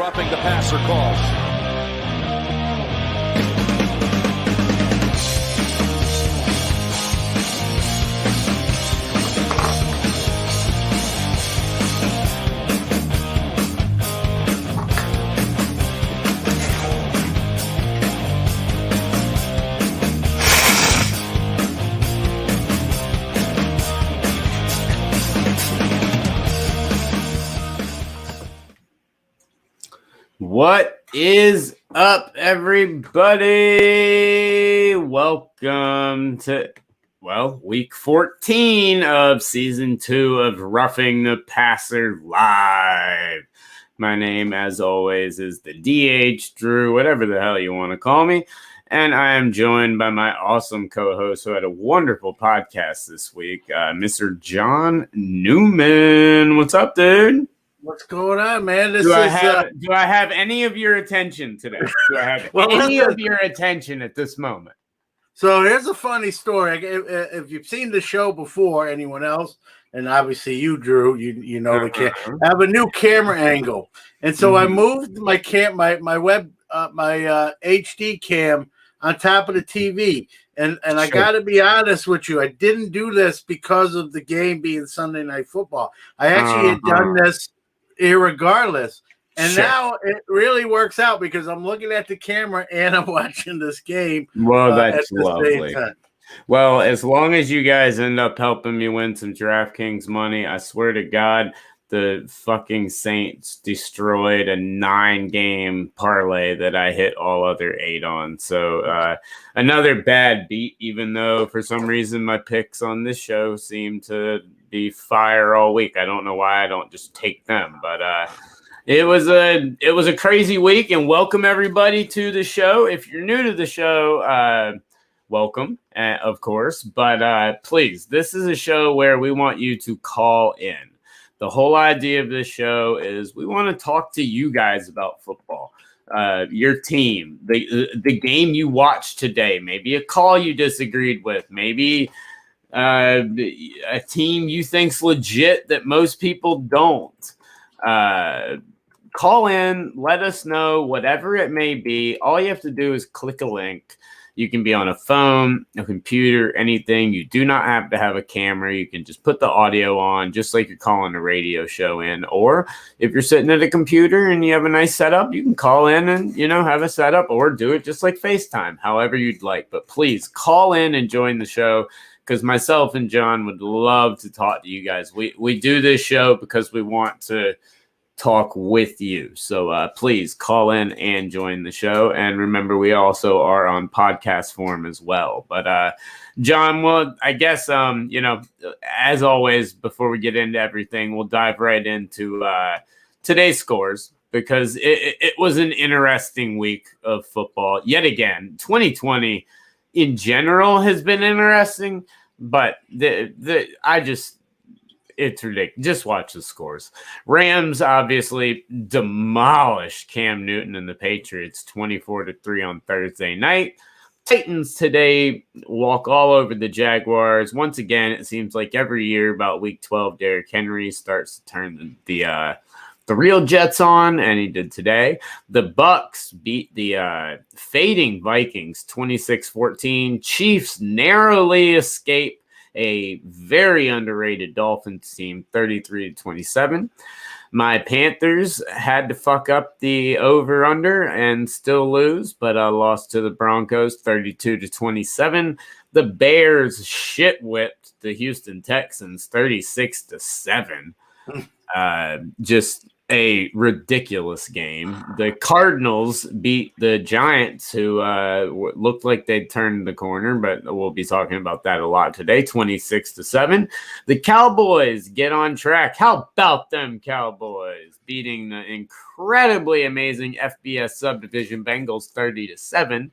roughing the passer calls. What is up, everybody? Welcome to, week 14 of season 2 of Roughing the Passer Live. My name, as always, is the DH Drew, whatever the hell you want to call me. And I am joined by my awesome co-host who had a wonderful podcast this week, Mr. John Newman. What's up, dude? What's going on, man? Do I have any of your attention today? Do I have any of your attention at this moment? So here's a funny story. If you've seen the show before, anyone else, and obviously you, Drew, you know the camera. I have a new camera angle, and so I moved my HD cam on top of the TV. And I got to be honest with you, I didn't do this because of the game being Sunday Night Football. I actually had done this irregardless, and now it really works out because I'm looking at the camera and I'm watching this game. Well, that's lovely. Well, as long as you guys end up helping me win some DraftKings money, I swear to God, the fucking Saints destroyed a 9-game parlay that I hit all other 8 on. So another bad beat, even though for some reason my picks on this show seem to be fire all week. I don't know why I don't just take them, but it was a crazy week. And welcome everybody to the show. If you're new to the show, welcome, of course. But please, this is a show where we want you to call in. The whole idea of this show is we want to talk to you guys about football, your team, the game you watched today, maybe a call you disagreed with, maybe a team you think's legit that most people don't. Call in, let us know, whatever it may be. All you have to do is click a link. You can be on a phone, a computer, anything. You do not have to have a camera. You can just put the audio on, just like you're calling a radio show in. Or if you're sitting at a computer and you have a nice setup, you can call in and, have a setup, or do it just like FaceTime, however you'd like. But please call in and join the show, because myself and John would love to talk to you guys. We do this show because we want to talk with you. So please call in and join the show. And remember, we also are on podcast form as well. But John, well, I guess, as always, before we get into everything, we'll dive right into today's scores, because it was an interesting week of football. Yet again, 2020 in general has been interesting, but it's ridiculous. Just watch the scores. Rams obviously demolished Cam Newton and the Patriots 24-3 on Thursday night. Titans today walk all over the Jaguars. Once again, it seems like every year about week 12, Derrick Henry starts to turn the real Jets on, and he did today. The Bucks beat the fading Vikings 26-14. Chiefs narrowly escape a very underrated Dolphins team 33-27. My Panthers had to fuck up the over-under and still lose, but lost to the Broncos 32-27. The Bears shit-whipped the Houston Texans 36-7. Just a ridiculous game. The Cardinals beat the Giants, who looked like they'd turned the corner, but we'll be talking about that a lot today, 26-7. The Cowboys get on track. How about them Cowboys beating the incredibly amazing FBS subdivision Bengals 30-7.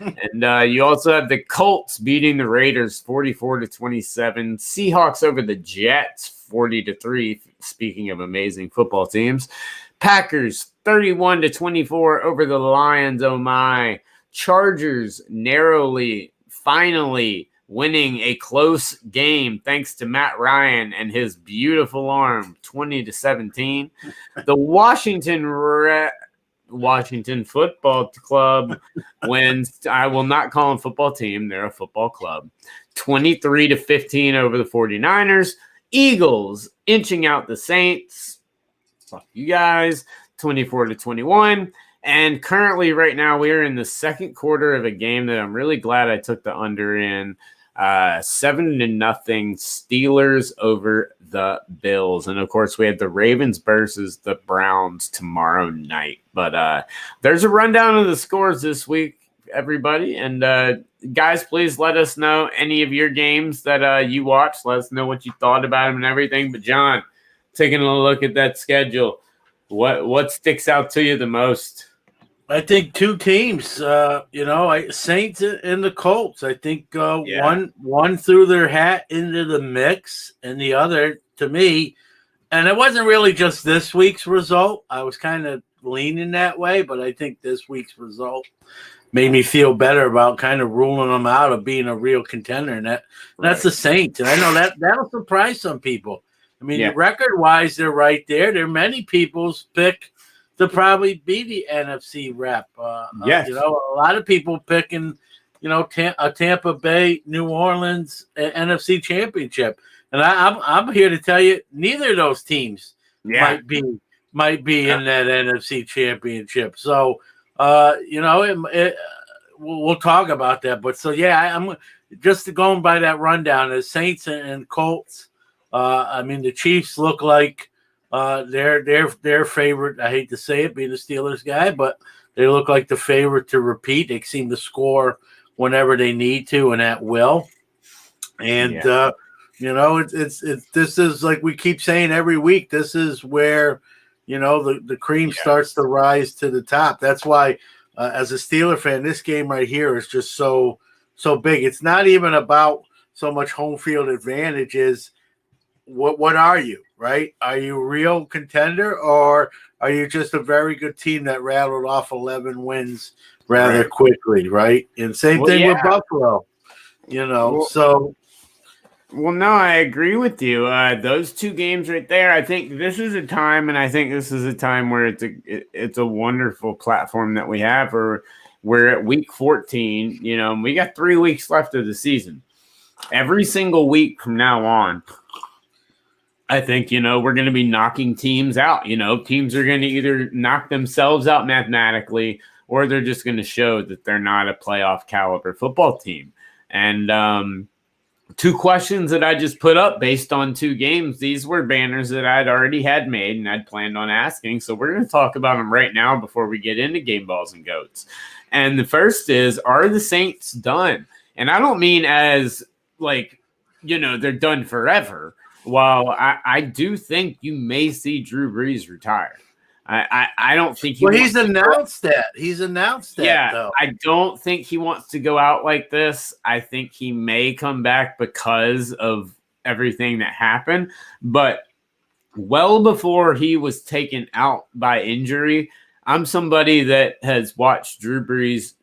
And you also have the Colts beating the Raiders 44-27. Seahawks over the Jets 40-3. Speaking of amazing football teams, Packers 31-24 over the Lions. Oh my! Chargers narrowly, finally winning a close game thanks to Matt Ryan and his beautiful arm, 20-17. The Washington Washington Football Club wins. I will not call them football team. They're a football club. 23-15 over the 49ers. Eagles inching out the Saints. Fuck you guys. 24-21. And currently right now we are in the second quarter of a game that I'm really glad I took the under in. 7-0 Steelers over the Bills. And of course we have the Ravens versus the Browns tomorrow night. But there's a rundown of the scores this week, everybody. And guys, please let us know any of your games that you watched. Let us know what you thought about them and everything. But John, taking a look at that schedule, what sticks out to you the most? I think two teams, Saints and the Colts. I think one threw their hat into the mix, and the other, to me, and it wasn't really just this week's result. I was kind of leaning that way, but I think this week's result made me feel better about kind of ruling them out of being a real contender, and that's the Saints. And I know that'll surprise some people. I mean, record-wise, they're right there. There are many people's pick to probably be the NFC rep. Yes. A lot of people picking, a Tampa Bay, New Orleans NFC championship. And I'm here to tell you, neither of those teams might be in that NFC championship. So, we'll talk about that. But so, I'm just going by that rundown. The Saints and Colts. The Chiefs look like they're favorite. I hate to say it, being a Steelers guy, but they look like the favorite to repeat. They seem to score whenever they need to and at will. And it's this is like we keep saying every week. This is where the cream starts to rise to the top. That's why, as a Steeler fan, this game right here is just so big. It's not even about so much home field advantages. What are you, right? Are you a real contender, or are you just a very good team that rattled off 11 wins rather quickly, right? And same thing with Buffalo, so. Well, no, I agree with you. Those two games right there, I think this is a time, and I think this is a time where it's a wonderful platform that we have. Or we're at week 14, we got 3 weeks left of the season. Every single week from now on, I think, we're going to be knocking teams out. Teams are going to either knock themselves out mathematically, or they're just going to show that they're not a playoff caliber football team. And 2 questions that I just put up based on 2 games. These were banners that I'd already had made and I'd planned on asking. So we're going to talk about them right now before we get into game balls and goats. And the first is, are the Saints done? And I don't mean as they're done forever. While I do think you may see Drew Brees retire. I don't think he's announced that. He's announced that. Yeah, though. I don't think he wants to go out like this. I think he may come back because of everything that happened. But well before he was taken out by injury, I'm somebody that has watched Drew Brees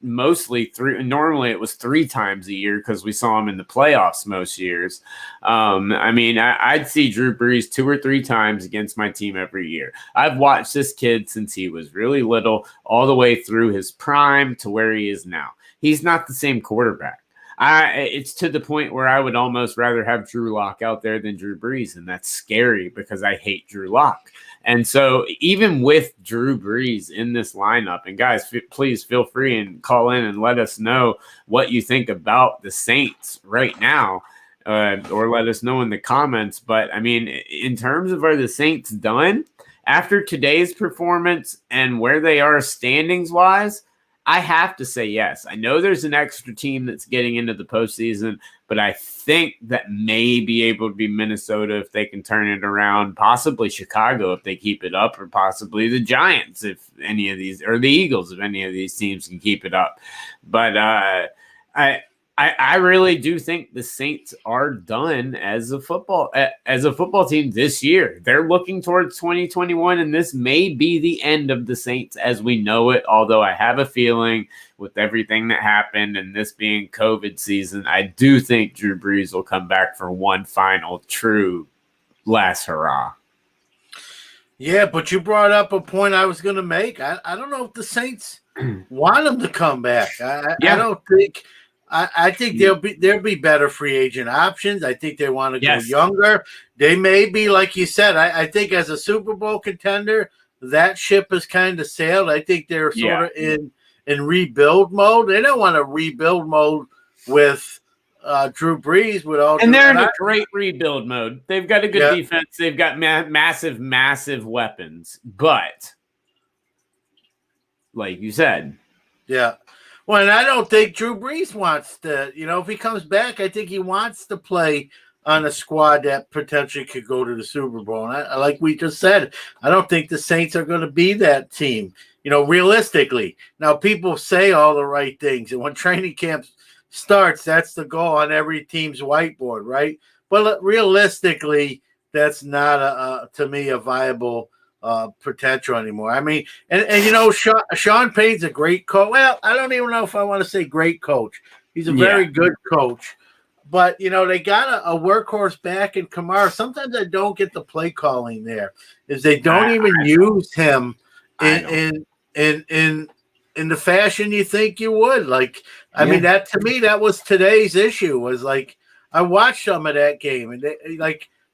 mostly normally it was 3 times a year because we saw him in the playoffs most years. I'd see Drew Brees 2 or 3 times against my team every year. I've watched this kid since he was really little, all the way through his prime to where he is now. He's not the same quarterback. It's to the point where I would almost rather have Drew Lock out there than Drew Brees, and that's scary because I hate Drew Lock. And so even with Drew Brees in this lineup, and guys, please feel free and call in and let us know what you think about the Saints right now, or let us know in the comments. But, in terms of are the Saints done? After today's performance and where they are standings-wise, I have to say yes. I know there's an extra team that's getting into the postseason, but I think that may be able to be Minnesota if they can turn it around, possibly Chicago if they keep it up, or possibly the Giants if any of these, or the Eagles if any of these teams can keep it up. But I really do think the Saints are done as a football team this year. They're looking towards 2021, and this may be the end of the Saints as we know it. Although I have a feeling with everything that happened and this being COVID season, I do think Drew Brees will come back for one final true last hurrah. Yeah, but you brought up a point I was going to make. I don't know if the Saints want him to come back. I Yeah. don't think. I think there'll be better free agent options. I think they want to go Yes. younger. They may be, like you said. I think as a Super Bowl contender, that ship has kind of sailed. I think they're Yeah. sort of in rebuild mode. They don't want to rebuild mode with Drew Brees with all. And they're in a great rebuild mode. They've got a good Yeah. defense. They've got massive weapons. But, like you said, yeah. Well, and I don't think Drew Brees wants to, if he comes back, I think he wants to play on a squad that potentially could go to the Super Bowl. And like we just said, I don't think the Saints are going to be that team, realistically. Now, people say all the right things. And when training camp starts, that's the goal on every team's whiteboard, right? But realistically, that's not, to me, a viable potential anymore. I mean, and Sean Payne's a great coach. Well, I don't even know if I want to say great coach. He's a very good coach. But, they got a workhorse back in Kamara. Sometimes I don't get the play calling there. Is they don't even use him in the fashion you think you would. Like, I mean, that to me, that was today's issue. Was like, I watched some of that game, and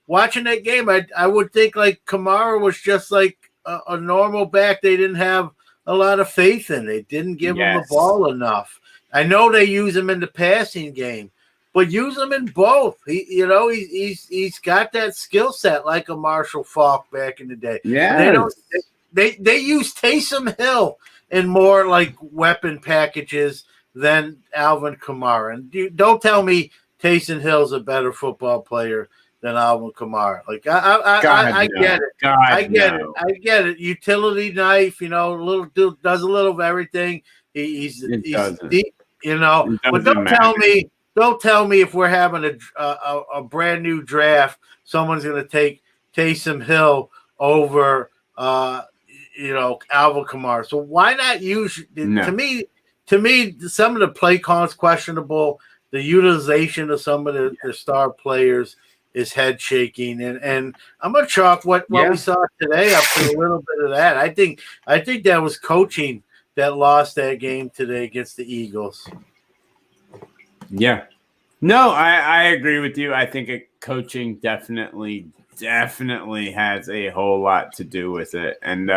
watching that game, I would think like Kamara was just like a normal back. They didn't have a lot of faith in. They didn't give him the ball enough. I know they use him in the passing game, but use him in both. He's got that skill set like a Marshall Faulk back in the day. Yeah, they use Taysom Hill in more like weapon packages than Alvin Kamara. And don't tell me Taysom Hill's a better football player than Alvin Kamara. Like I get it. I get it. Utility knife, little dude does a little of everything. He's deep, but don't tell me if we're having a brand new draft, someone's going to take Taysom Hill over Alvin Kamara. So why not use to me some of the play calls questionable, the utilization of some of the star players is head shaking, and I'm gonna chalk what we saw today up to a little bit of that. I think that was coaching that lost that game today against the Eagles. Yeah. No, I agree with you. I think coaching definitely has a whole lot to do with it. And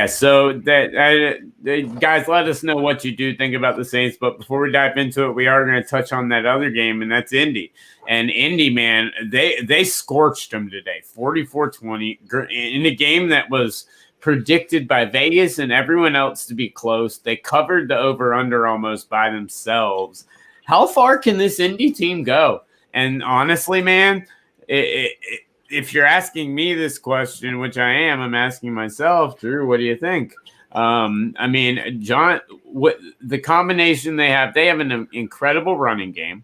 so that guys, let us know what you do think about the Saints. But before we dive into it, we are going to touch on that other game, and that's Indy. And Indy, man, they scorched them today, 44-20, in a game that was predicted by Vegas and everyone else to be close. They covered the over-under almost by themselves. How far can this Indy team go? And honestly, man, if you're asking me this question, which I am, I'm asking myself, Drew, what do you think? I mean, John, the combination they have an incredible running game.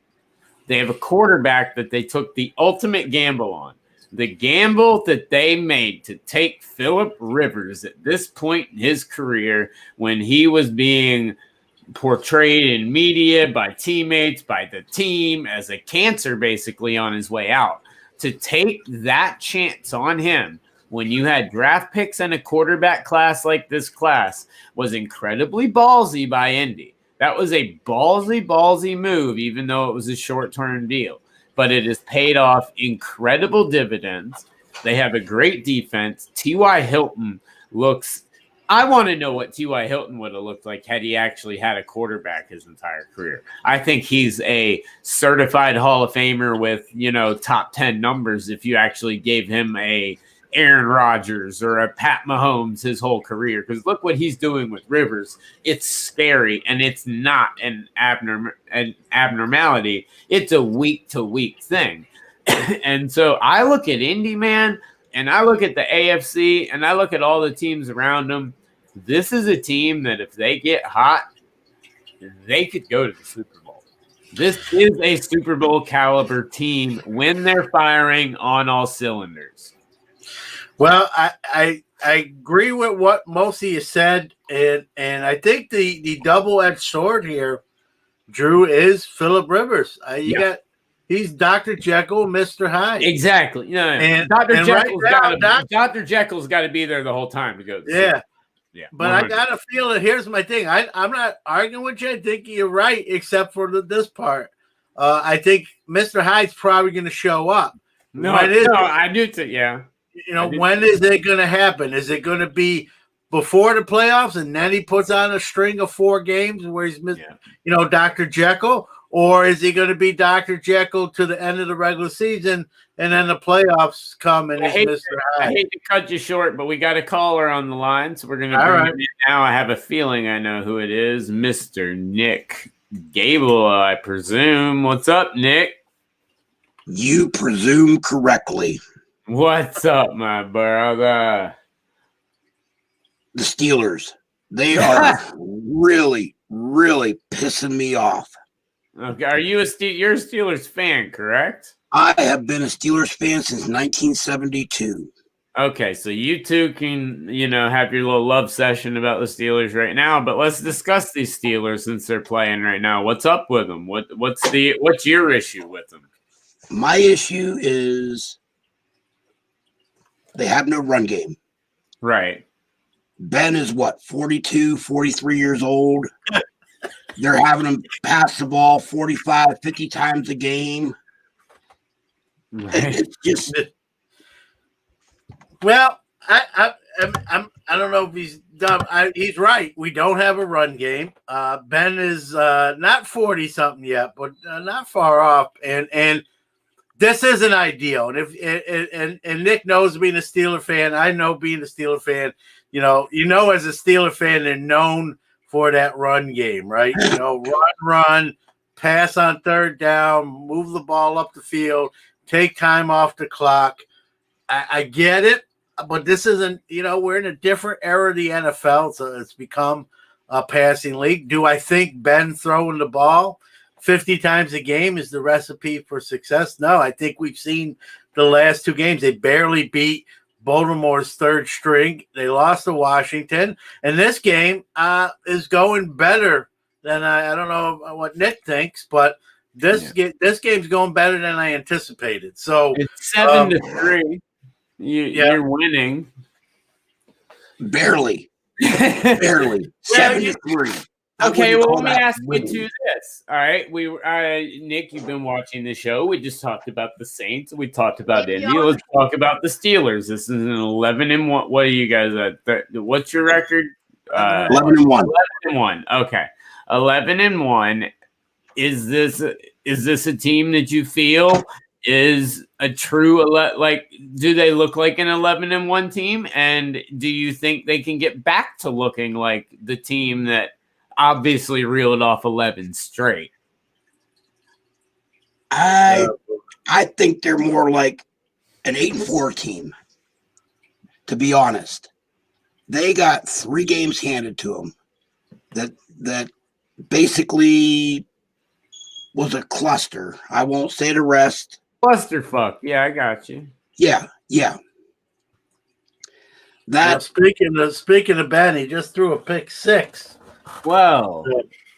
They have a quarterback that they took the ultimate gamble on. The gamble that they made to take Phillip Rivers at this point in his career when he was being portrayed in media by teammates, by the team as a cancer basically on his way out. To take that chance on him when you had draft picks and a quarterback class like this class was incredibly ballsy by Indy. That was a ballsy move, even though it was a short-term deal. But it has paid off incredible dividends. They have a great defense. T.Y. Hilton looks – I want to know what T.Y. Hilton would have looked like had he actually had a quarterback his entire career. I think he's a certified Hall of Famer with, top 10 numbers if you actually gave him a Aaron Rodgers or a Pat Mahomes his whole career. Because look what he's doing with Rivers. It's scary, and it's not an abnormality. It's a week-to-week thing. And so I look at Indy, man, and I look at the AFC, and I look at all the teams around them. This is a team that if they get hot, they could go to the Super Bowl. This is a Super Bowl caliber team when they're firing on all cylinders. Well, I agree with what most of you said, and I think the double-edged sword here, Drew, is Phillip Rivers. He's He's Dr. Jekyll, Mr. Hyde. Exactly. No, And Dr. Jekyll's right now, Dr. Jekyll's got to be there the whole time to go. Yeah. Yeah. But 100. I got to feel it. Here's my thing. I'm not arguing with you. I think you're right, except for this part. I think Mr. Hyde's probably going to show up. I do too. Yeah. When is it going to happen? Is it going to be before the playoffs and then he puts on a string of 4 games where he's Dr. Jekyll? Or is he going to be Dr. Jekyll to the end of the regular season and then the playoffs come and he's Mr. Hyde? I hate to cut you short, but we got a caller on the line, so we're going to bring him in now. I have a feeling I know who it is. Mr. Nick Gable, I presume. What's up, Nick? You presume correctly. What's up, my brother? The Steelers. They are really, really pissing me off. Okay, you're a Steelers fan, correct? I have been a Steelers fan since 1972. Okay, so you two can, have your little love session about the Steelers right now, but let's discuss these Steelers since they're playing right now. What's up with them? What's your issue with them? My issue is they have no run game. Right. Ben is 42, 43 years old. They're having him pass the ball 45, 50 times a game. Right. It's just. Well, I don't know if he's dumb. He's right. We don't have a run game. Ben is not 40 something yet, but not far off. And this isn't ideal. And if Nick knows being a Steeler fan, I know being a Steeler fan. As a Steeler fan, they're known for that run game, right? Run, pass on third down, move the ball up the field, take time off the clock. I get it, but this isn't, we're in a different era of the NFL, so it's become a passing league. Do I think Ben throwing the ball 50 times a game is the recipe for success? No, I think we've seen the last 2 games. They barely beat Baltimore's third string. They lost to Washington, and this game is going better than I don't know what Nick thinks, but this game's going better than I anticipated. So it's 7-3. You're winning. Barely. 7-3. Okay, well, let me ask you this. All right, Nick, you've been watching the show. We just talked about the Saints. We talked about Indy. Let's talk about the Steelers. This is an 11-1. What are you guys at? What's your record? 11-1. 11-1. Okay, 11-1. Is this a team that you feel is a true do they look like an 11-1 team? And do you think they can get back to looking like the team that obviously reeled off 11 straight? I think they're more like an 8-4 team, to be honest. They got 3 games handed to them that basically was a cluster. I won't say the rest. Clusterfuck. Yeah, I got you. Yeah. That speaking of Ben, he just threw a pick 6. Well,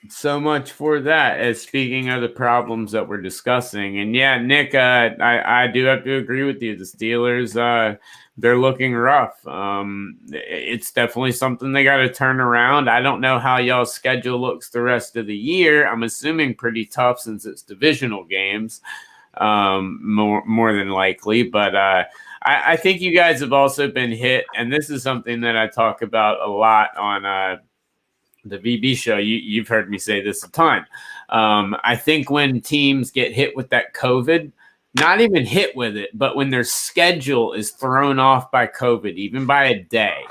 so much for that. As speaking of the problems that we're discussing, and yeah, Nick, I do have to agree with you. The Steelers, they're looking rough. It's definitely something they got to turn around. I don't know how y'all's schedule looks the rest of the year. I'm assuming pretty tough since it's divisional games, more than likely. But I think you guys have also been hit, and this is something that I talk about a lot on the VB show. You've heard me say this a ton. I think when teams get hit with that COVID, not even hit with it, but when their schedule is thrown off by COVID, even by a day,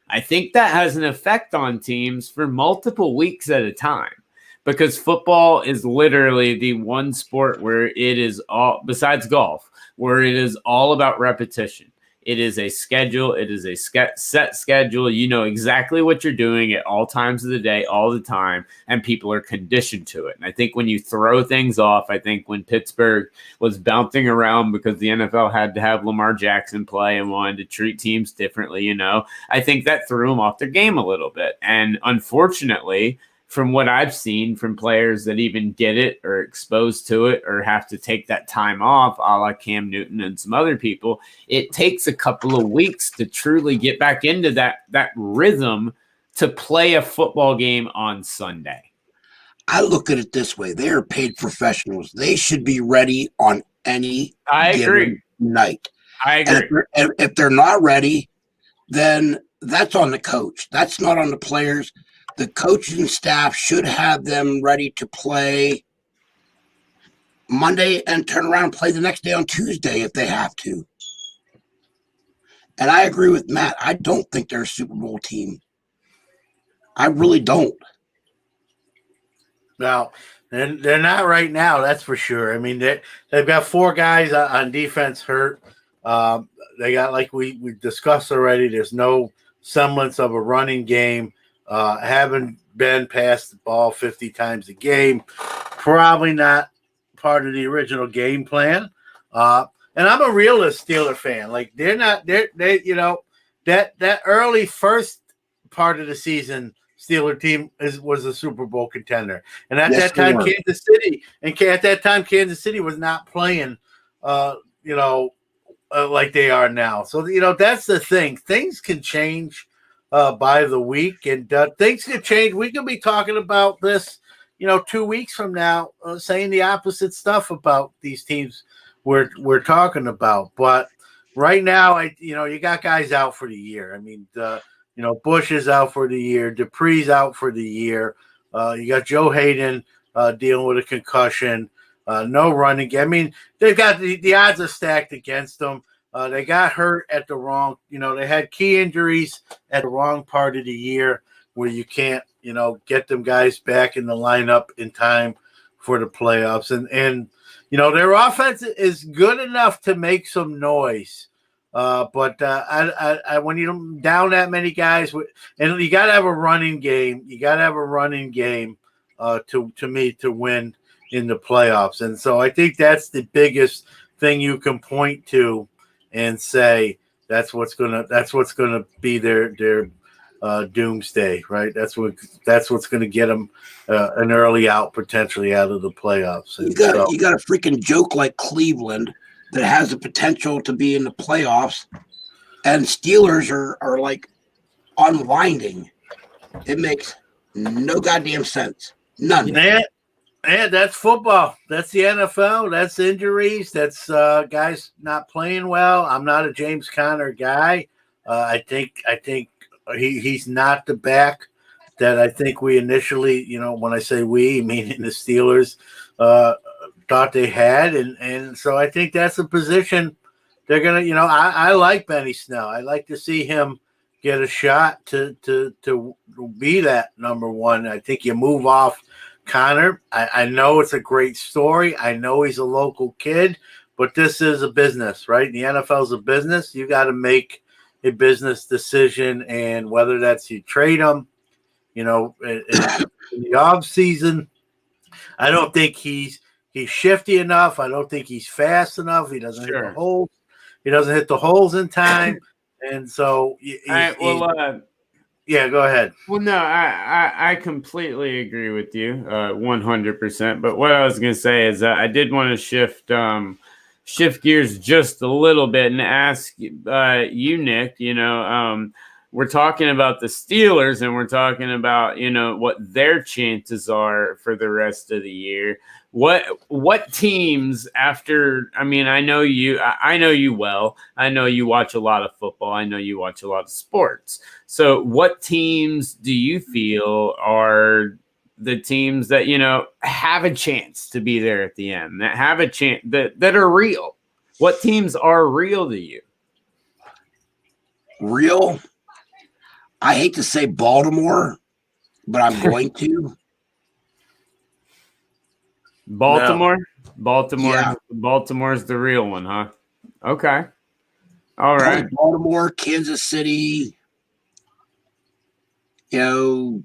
I think that has an effect on teams for multiple weeks at a time, because football is literally the one sport where it is all, besides golf, where it is all about repetition. It is a schedule. It is a set schedule. You know exactly what you're doing at all times of the day, all the time, and people are conditioned to it. And I think when you throw things off, I think when Pittsburgh was bouncing around because the NFL had to have Lamar Jackson play and wanted to treat teams differently, I think that threw them off their game a little bit. And unfortunately, from what I've seen from players that even get it or exposed to it or have to take that time off, a la Cam Newton and some other people, it takes a couple of weeks to truly get back into that rhythm to play a football game on Sunday. I look at it this way. They are paid professionals. They should be ready on any given night. I agree. And if they're not ready, then that's on the coach. That's not on the players. The coaching staff should have them ready to play Monday and turn around and play the next day on Tuesday if they have to. And I agree with Matt. I don't think they're a Super Bowl team. I really don't. Well, they're not right now, that's for sure. I mean, they've got 4 guys on defense hurt. They got, like we discussed already, there's no semblance of a running game. Haven't been past the ball 50 times a game. Probably not part of the original game plan. And I'm a realist Steeler fan. Like, they you know, that early first part of the season Steeler team was a Super Bowl contender. And at that time, Kansas City was not playing, like they are now. So, that's the thing. Things can change by the week, and things can change. We can be talking about this, 2 weeks from now, saying the opposite stuff about these teams we're talking about. But right now, you got guys out for the year. I mean, Bush is out for the year. Dupree's out for the year. You got Joe Hayden dealing with a concussion. No running. I mean, they've got the odds are stacked against them. They got hurt at the wrong, they had key injuries at the wrong part of the year where you can't, get them guys back in the lineup in time for the playoffs. And their offense is good enough to make some noise. But I when you down that many guys, and you got to have a running game. You got to have a running game to win in the playoffs. And so I think that's the biggest thing you can point to and say that's what's gonna be their doomsday, right? That's what's gonna get them an early out, potentially out of the playoffs. And you got a freaking joke like Cleveland that has the potential to be in the playoffs, and Steelers are like unwinding. It makes no goddamn sense. None. And that's football. That's the NFL. That's injuries. That's guys not playing well. I'm not a James Conner guy. I think he's not the back that I think we initially, when I say we, meaning the Steelers, thought they had. And so I think that's a position they're going to, I like Benny Snell. I like to see him get a shot to be that number one. I think you move off Connor. I know it's a great story. I know he's a local kid, but this is a business, right? The NFL is a business. You got to make a business decision, and whether that's you trade him, in the off season. I don't think he's shifty enough. I don't think he's fast enough. He doesn't hit the holes. He doesn't hit the holes in time, and so. Yeah, go ahead. Well, no, I completely agree with you, 100%. But what I was going to say is I did want to shift gears just a little bit and ask you, Nick. We're talking about the Steelers, and we're talking about what their chances are for the rest of the year. What teams after? I mean, I know you well. I know you watch a lot of football. I know you watch a lot of sports. So, what teams do you feel are the teams that have a chance to be there at the end? That have a chance that are real. What teams are real to you? Real. I hate to say Baltimore, but I'm going to. Baltimore? No. Baltimore's the real one, huh? Okay. All right. Baltimore, Kansas City. I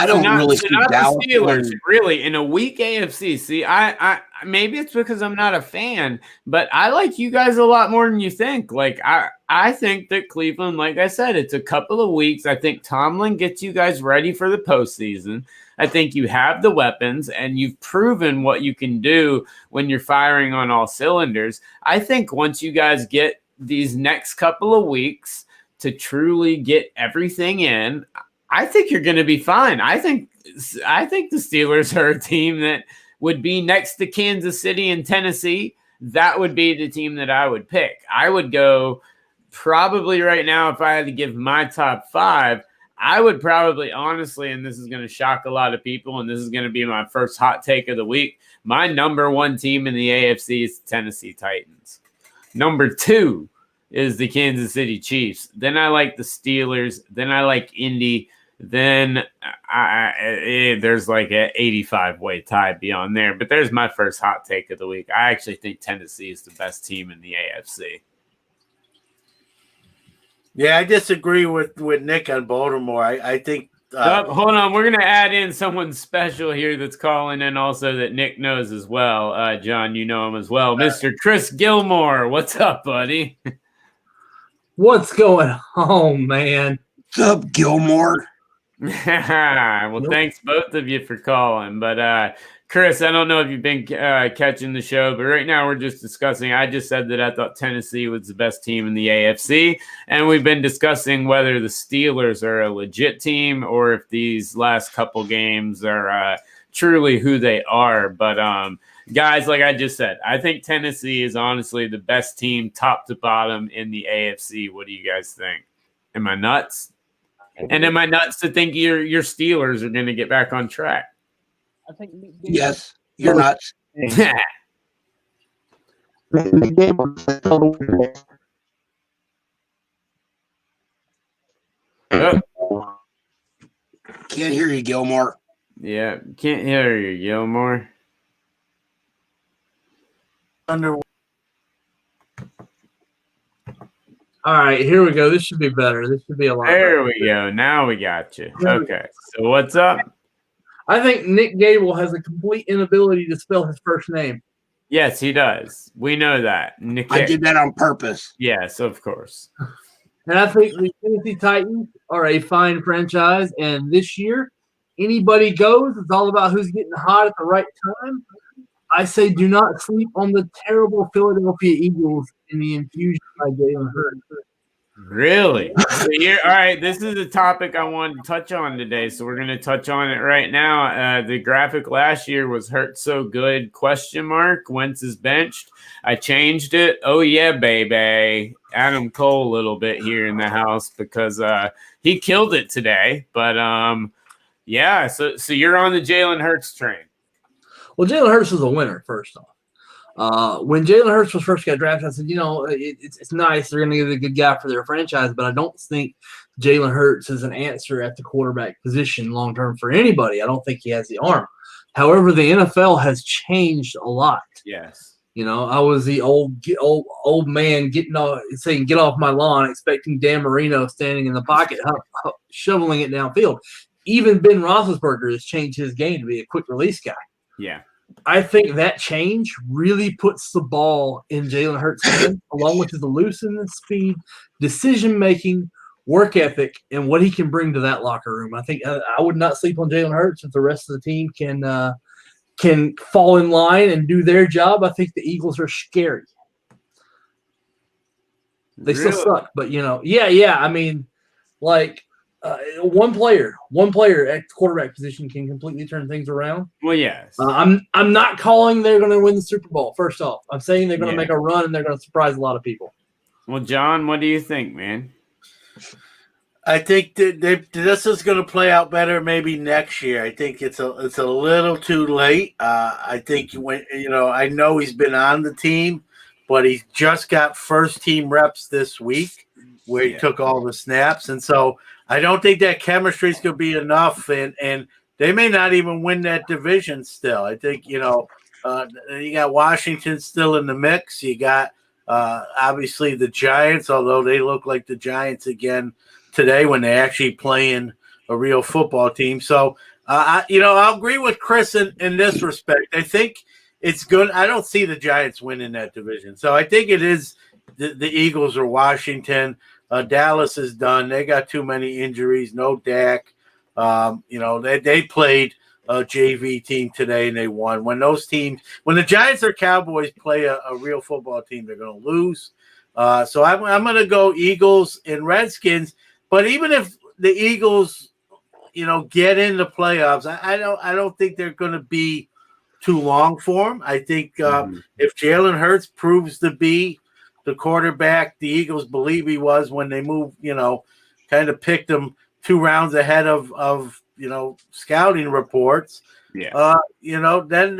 don't really see Dallas. The Steelers, really, in a weak AFC. See, I maybe it's because I'm not a fan, but I like you guys a lot more than you think. Like I I think that Cleveland, like I said, it's a couple of weeks. I think Tomlin gets you guys ready for the postseason. I think you have the weapons, and you've proven what you can do when you're firing on all cylinders. I think once you guys get these next couple of weeks to truly get everything in, I think you're going to be fine. I think the Steelers are a team that would be next to Kansas City and Tennessee. That would be the team that I would pick. I would go probably right now, if I had to give my top 5, I would probably honestly, and this is going to shock a lot of people, and this is going to be my first hot take of the week, my number 1 team in the AFC is the Tennessee Titans. Number 2 is the Kansas City Chiefs. Then I like the Steelers. Then I like Indy. Then there's like an 85-way tie beyond there. But there's my first hot take of the week. I actually think Tennessee is the best team in the AFC. Yeah, I disagree with Nick on Baltimore. I think hold on. We're going to add in someone special here that's calling in also that Nick knows as well. John, you know him as well. Mr. Chris Gilmore. What's up, buddy? What's going on, man? What's up, Gilmore? Well, thanks both of you for calling. But Chris, I don't know if you've been catching the show, but right now we're just discussing. I just said that I thought Tennessee was the best team in the AFC, and we've been discussing whether the Steelers are a legit team or if these last couple games are truly who they are. But guys, like I just said, I think Tennessee is honestly the best team top to bottom in the AFC. What do you guys think? Am I nuts? And am I nuts to think your Steelers are going to get back on track? I think Yes, you're nuts. Oh, Can't hear you, Gilmore. yeah, can't hear you, Gilmore. All right, here we go. This should be better. This should be a lot There better. we go. Now we got you. Okay, so what's up? I think Nick Gable has a complete inability to spell his first name. Yes, he does. We know that. Nick. I did that on purpose. Yes, of course. And I think the Tennessee Titans are a fine franchise. And this year, anybody goes. It's all about who's getting hot at the right time. I say do not sleep on the terrible Philadelphia Eagles in the infusion by Jalen Hurts. Really? So all right, this is a topic I wanted to touch on today, so we're going to touch on it right now. The graphic last year was Hurt so good, ? Wentz is benched. I changed it. Oh, yeah, baby. Adam Cole a little bit here in the house because he killed it today. But, yeah, so you're on the Jalen Hurts train. Well, Jalen Hurts was a winner, first off. When Jalen Hurts was first got drafted, I said, it's nice. They're going to get a good guy for their franchise, but I don't think Jalen Hurts is an answer at the quarterback position long-term for anybody. I don't think he has the arm. However, the NFL has changed a lot. Yes. I was the old man saying, get off my lawn, expecting Dan Marino standing in the pocket, shoveling it downfield. Even Ben Roethlisberger has changed his game to be a quick release guy. Yeah. I think that change really puts the ball in Jalen Hurts' hands, along with his looseness, speed, decision-making, work ethic, and what he can bring to that locker room. I think I would not sleep on Jalen Hurts if the rest of the team can fall in line and do their job. I think the Eagles are scary. They still suck, but yeah. I mean, like. One player at the quarterback position can completely turn things around. Well, yes. I'm not calling they're going to win the Super Bowl. First off, I'm saying they're going to make a run and they're going to surprise a lot of people. Well, John, what do you think, man? I think that this is going to play out better maybe next year. I think it's a little too late. I think I know he's been on the team, but he just got first team reps this week where he took all the snaps, and so I don't think that chemistry is going to be enough, and they may not even win that division still. I think, you got Washington still in the mix. You got, obviously, the Giants, although they look like the Giants again today when they actually playing a real football team. So, I'll agree with Chris in this respect. I think it's good. I don't see the Giants winning that division. So I think it is the Eagles or Washington. Dallas is done. They got too many injuries. No Dak. They played a JV team today and they won. When the Giants or Cowboys play a real football team, they're going to lose. So I'm going to go Eagles and Redskins. But even if the Eagles, get into playoffs, I don't think they're going to be too long for them. I think if Jalen Hurts proves to be the quarterback the Eagles believe he was when they moved, kind of picked him 2 rounds ahead of scouting reports. Yeah. Then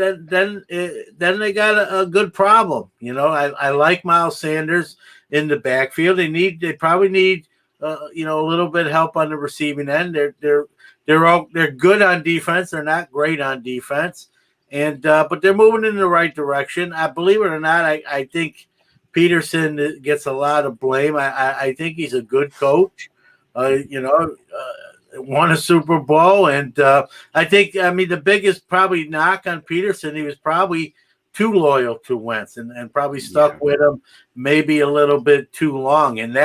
they got a good problem. I like Miles Sanders in the backfield. They probably need a little bit of help on the receiving end. They're good on defense. They're not great on defense, but they're moving in the right direction. I believe it or not, I think Peterson gets a lot of blame. I think he's a good coach. Won a Super Bowl, and I think the biggest probably knock on Peterson, he was probably too loyal to Wentz and probably stuck with him maybe a little bit too long, and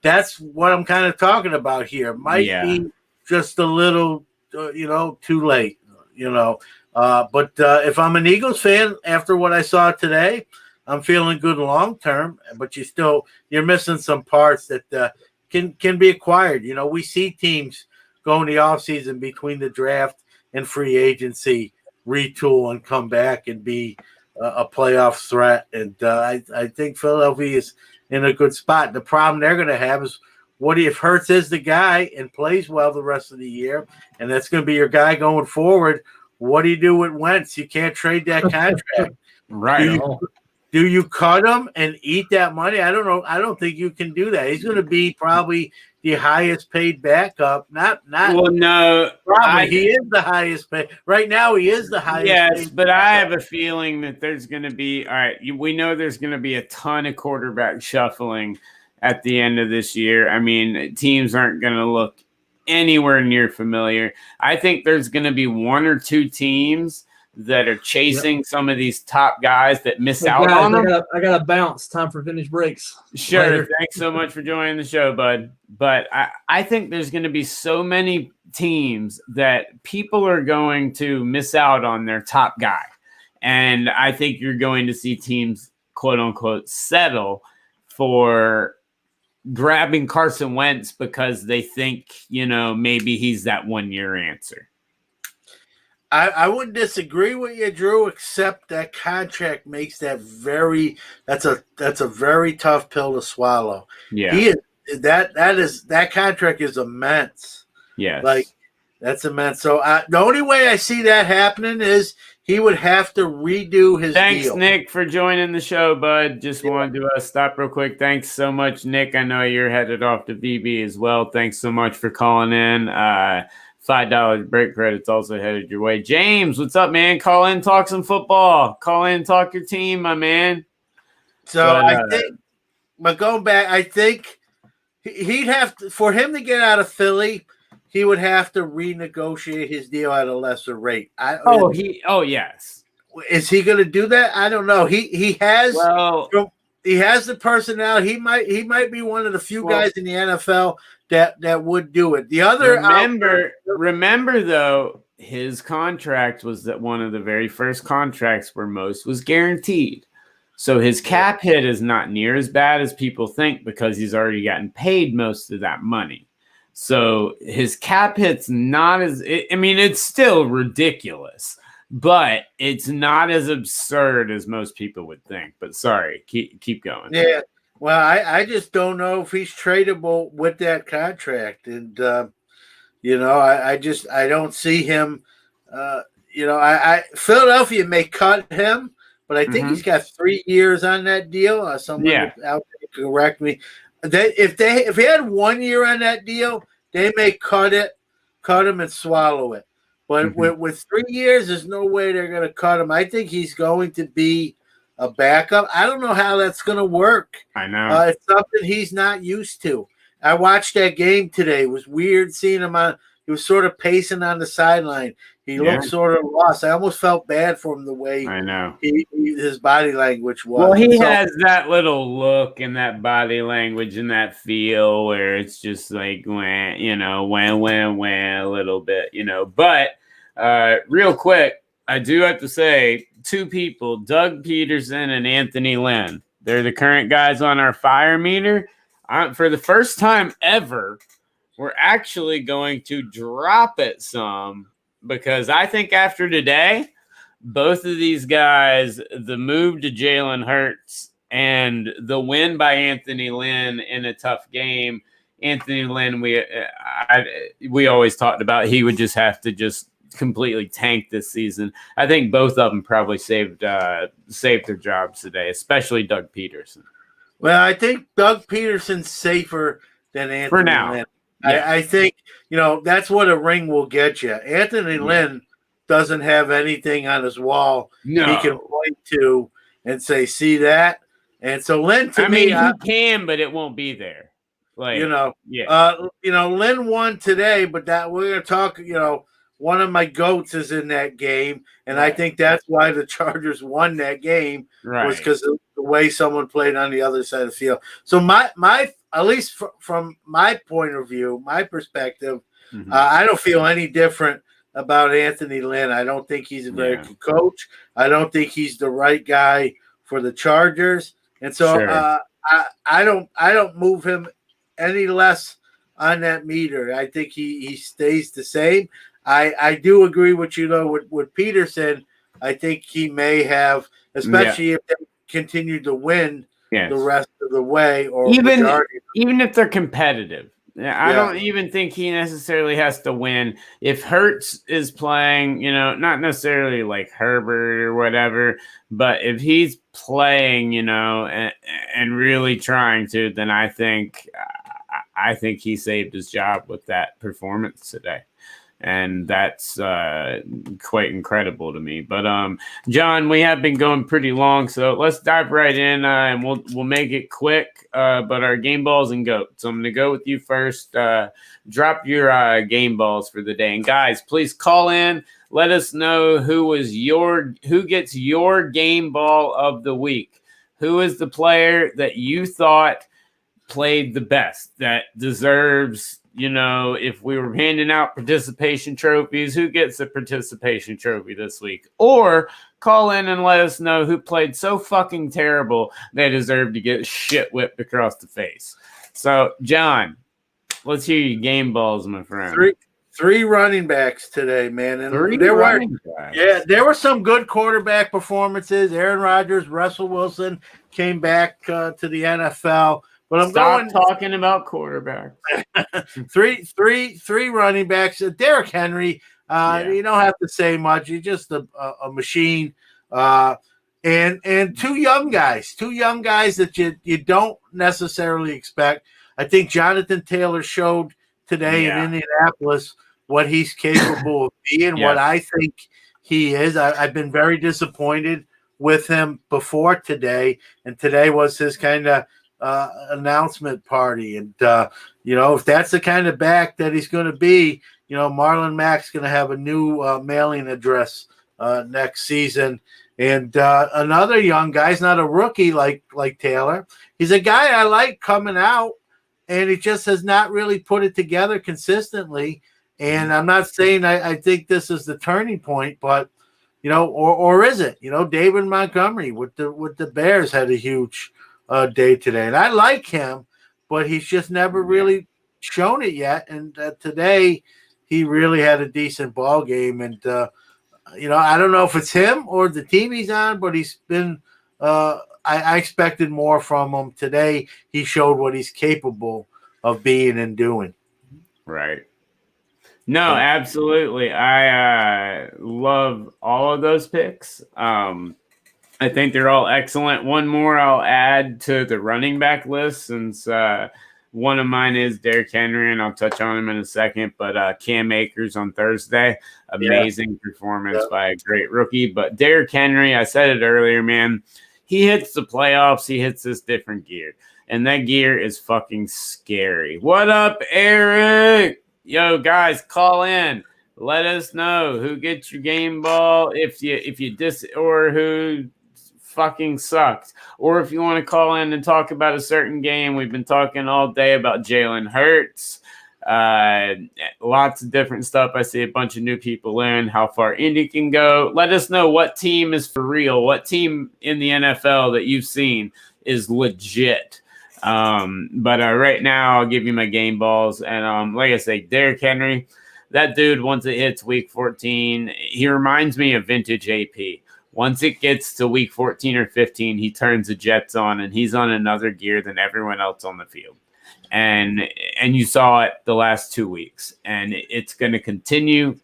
that's what I'm kind of talking about here. Might be just a little too late, but if I'm an Eagles fan after what I saw today, I'm feeling good long term, but you're missing some parts that can be acquired. We see teams go in the offseason between the draft and free agency, retool and come back and be a playoff threat. And I think Philadelphia is in a good spot. The problem they're going to have is if Hurts is the guy and plays well the rest of the year, and that's going to be your guy going forward, what do you do with Wentz? You can't trade that contract. Right. Do you cut him and eat that money? I don't know. I don't think you can do that. He's going to be probably the highest paid backup. Not. Well, no. Probably he is the highest paid. Right now, he is the highest. Yes, paid but backup. I have a feeling that there's going to be. All right, we know there's going to be a ton of quarterback shuffling at the end of this year. I mean, teams aren't going to look anywhere near familiar. I think there's going to be 1 or 2 teams that are chasing some of these top guys that miss out on them. I got to bounce. Time for vintage breaks. Sure. Later. Thanks so much for joining the show, bud. But I think there's going to be so many teams that people are going to miss out on their top guy. And I think you're going to see teams, quote unquote, settle for grabbing Carson Wentz because they think, maybe he's that 1-year answer. I wouldn't disagree with you, Drew, except that contract makes that's a very tough pill to swallow. Yeah. That contract is immense. Yes. Like that's immense. So the only way I see that happening is he would have to redo his Thanks, deal. Nick, for joining the show, bud. Just wanted to stop real quick. Thanks so much, Nick. I know you're headed off to VB as well. Thanks so much for calling in. $5 break credits also headed your way. James, what's up, man? Call in, talk some football. Call in, talk your team, my man. But going back, I think he'd have to, for him to get out of Philly, he would have to renegotiate his deal at a lesser rate. Yes. Is he going to do that? I don't know. He has the personality. He might be one of the few guys in the NFL that would do it. The other remember though, his contract was that one of the very first contracts where most was guaranteed. So his cap hit is not near as bad as people think because he's already gotten paid most of that money. So his cap hit's not as it's still ridiculous, but it's not as absurd as most people would think. But sorry, keep going. Yeah. Well, I just don't know if he's tradable with that contract. And, I don't see him, Philadelphia may cut him, but I think he's got 3 years on that deal. Someone out there correct me. If he had 1 year on that deal, they may cut him and swallow it. But with 3 years, there's no way they're going to cut him. I think he's going to be a backup. I don't know how that's going to work. I know. It's something he's not used to. I watched that game today. It was weird seeing him on. was sort of pacing on the sideline. He looked sort of lost. I almost felt bad for him the way I know his body language was. Well, he has that little look and that body language and that feel where it's just like, wah, a little bit, But real quick, I do have to say, two people, Doug Peterson and Anthony Lynn. They're the current guys on our fire meter. For the first time ever, we're actually going to drop it some because I think after today, both of these guys, the move to Jalen Hurts and the win by Anthony Lynn in a tough game. Anthony Lynn, we always talked about he would just have to just completely tank this season. I think both of them probably saved their jobs today, especially Doug Peterson. Well, I think Doug Peterson's safer than Anthony for now. Lynn. Yeah. I think, that's what a ring will get you. Anthony Lynn doesn't have anything on his wall he can point to and say, see that? And so Lynn, he can, but it won't be there. Lynn won today, but that we're going to talk, one of my goats is in that game, and I think that's why the Chargers won that game was because of the way someone played on the other side of the field. So my at least from my point of view, my perspective, I don't feel any different about Anthony Lynn. I don't think he's a very good coach. I don't think he's the right guy for the Chargers, and so I don't move him any less on that meter. I think he stays the same. I do agree with with Peterson. I think he may have, especially if they continue to win the rest of the way, or even if they're competitive. I don't even think he necessarily has to win. If Hurts is playing, not necessarily like Herbert or whatever, but if he's playing, and really trying to, then I think he saved his job with that performance today. And that's quite incredible to me. But John, we have been going pretty long, so let's dive right in, and we'll make it quick. But our game balls and goats. So I'm going to go with you first. Drop your game balls for the day, and guys, please call in. Let us know who gets your game ball of the week. Who is the player that you thought played the best, that deserves? If we were handing out participation trophies, who gets a participation trophy this week? Or call in and let us know who played so fucking terrible they deserve to get shit whipped across the face. So, John, let's hear your game balls, my friend. Three running backs today, man. And there were some good quarterback performances. Aaron Rodgers, Russell Wilson came back to the NFL. But I'm Stop talking about quarterbacks. three running backs. Derrick Henry, you don't have to say much. He's just a machine. And two young guys that you don't necessarily expect. I think Jonathan Taylor showed today in Indianapolis what he's capable of being, what I think he is. I've been very disappointed with him before today, and today was his kind of announcement party. And if that's the kind of back that he's going to be, Marlon Mack's going to have a new mailing address next season. And another young guy, he's not a rookie like Taylor. He's a guy I like coming out, and he just has not really put it together consistently. And I'm not saying I think this is the turning point, but or is it? David Montgomery with the Bears had a huge day today, and I like him, but he's just never really shown it yet. And today, he really had a decent ball game. And I don't know if it's him or the team he's on, but he's been. I expected more from him today. He showed what he's capable of being and doing. Right. No, absolutely. I love all of those picks. I think they're all excellent. One more I'll add to the running back list, since one of mine is Derrick Henry, and I'll touch on him in a second. But Cam Akers on Thursday, amazing performance by a great rookie. But Derrick Henry, I said it earlier, man, he hits the playoffs. He hits this different gear, and that gear is fucking scary. What up, Eric? Yo, guys, call in. Let us know who gets your game ball if you or who fucking sucked. Or if you want to call in and talk about a certain game. We've been talking all day about Jalen Hurts. Lots of different stuff. I see a bunch of new people in, how far Indy can go. Let us know what team is for real, what team in the NFL that you've seen is legit. But right now I'll give you my game balls. And like I say, Derrick Henry, that dude, once it hits week 14, he reminds me of vintage AP. Once it gets to week 14 or 15, he turns the jets on and he's on another gear than everyone else on the field. And you saw it the last 2 weeks, and it's going to continue.